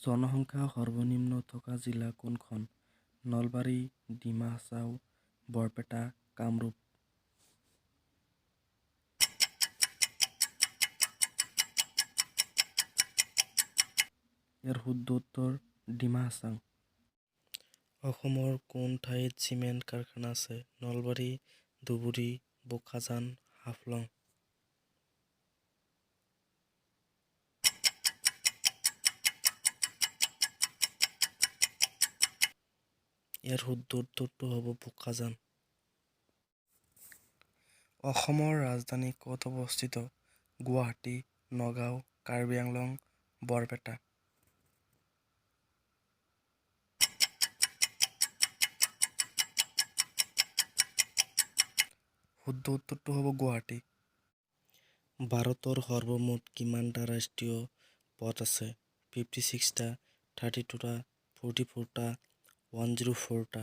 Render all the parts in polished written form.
জনসংখ্যা সৰ্বনিম্ন থকা জিলা কোনখন? নলবাৰী, ডিমা হাছাও, বৰপেটা, কামৰূপ। ইয়াৰ শুদ্ধ উত্তৰ ডিমা হাছাও। অসমৰ কোন ঠাইত চিমেণ্ট কাৰখানা আছে? নলবাৰী, ধুবুৰী, বোকাজান, হাফলং। ইয়াৰ শুদ্ধ উত্তৰটো হ'ব বোকাজান। অসমৰ ৰাজধানী ক'ত অৱস্থিত? গুৱাহাটী, নগাঁও, কাৰ্বি আংলং, বৰপেটা। শুদ্ধ উত্তৰটো হ'ব গুৱাহাটী। ভাৰতৰ সৰ্বমুঠ কিমানটা ৰাষ্ট্ৰীয় পথ আছে? 56টা, 32টা, 44টা, 104টা।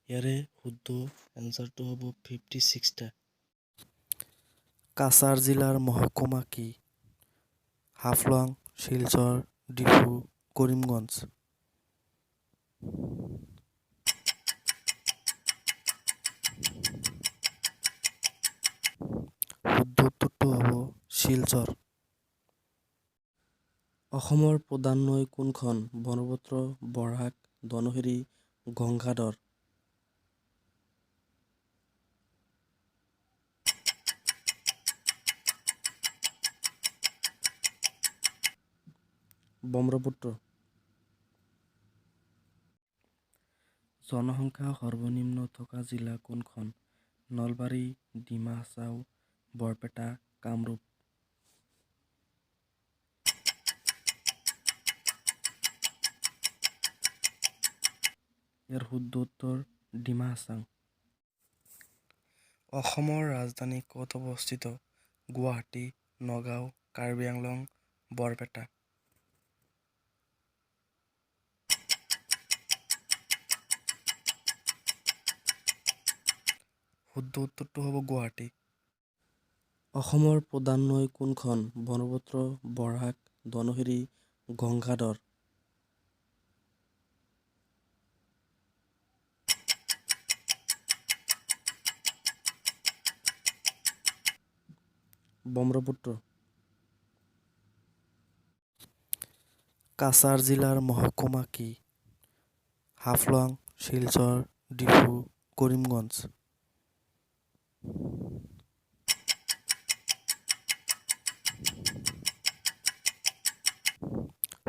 ইয়াৰে শুদ্ধ এনচাৰটো হ'ব 56টা। কাছাৰ জিলাৰ মহকুমা কি? হাফলং, শিলচৰ, ডিফু, কৰিমগঞ্জ। শুদ্ধ উত্তৰটো হ'ব শিলচৰ। অসমৰ প্ৰধান নৈ কোনখন? ব্ৰহ্মপুত্ৰ, বৰাক, ধনশিৰি, গংগাধৰ। ব্ৰহ্মপুত্ৰ। জনসংখ্যা সৰ্বনিম্ন থকা জিলা কোনখন? নলবাৰী, ডিমা হাছাও, বৰপেটা, কামৰূপ। ইয়াৰ শুদ্ধ উত্তৰ ডিমা হাছাও। অসমৰ ৰাজধানী ক'ত অৱস্থিত? গুৱাহাটী, নগাঁও, কাৰ্বি আংলং, বৰপেটা। শুদ্ধ উত্তৰটো হ'ব গুৱাহাটী। অসমৰ প্ৰধান নৈ কোনখন? ব্ৰহ্মপুত্ৰ, বৰাক, ধনশিৰি, গংগাধৰ। ব্ৰহ্মপুত্ৰ। কাছাৰ জিলাৰ মহকুমা কি? হাফলং, শিলচৰ, ডিফু, কৰিমগঞ্জ।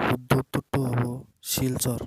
শুদ্ধ উত্তৰটো হ'ব শিলচৰ।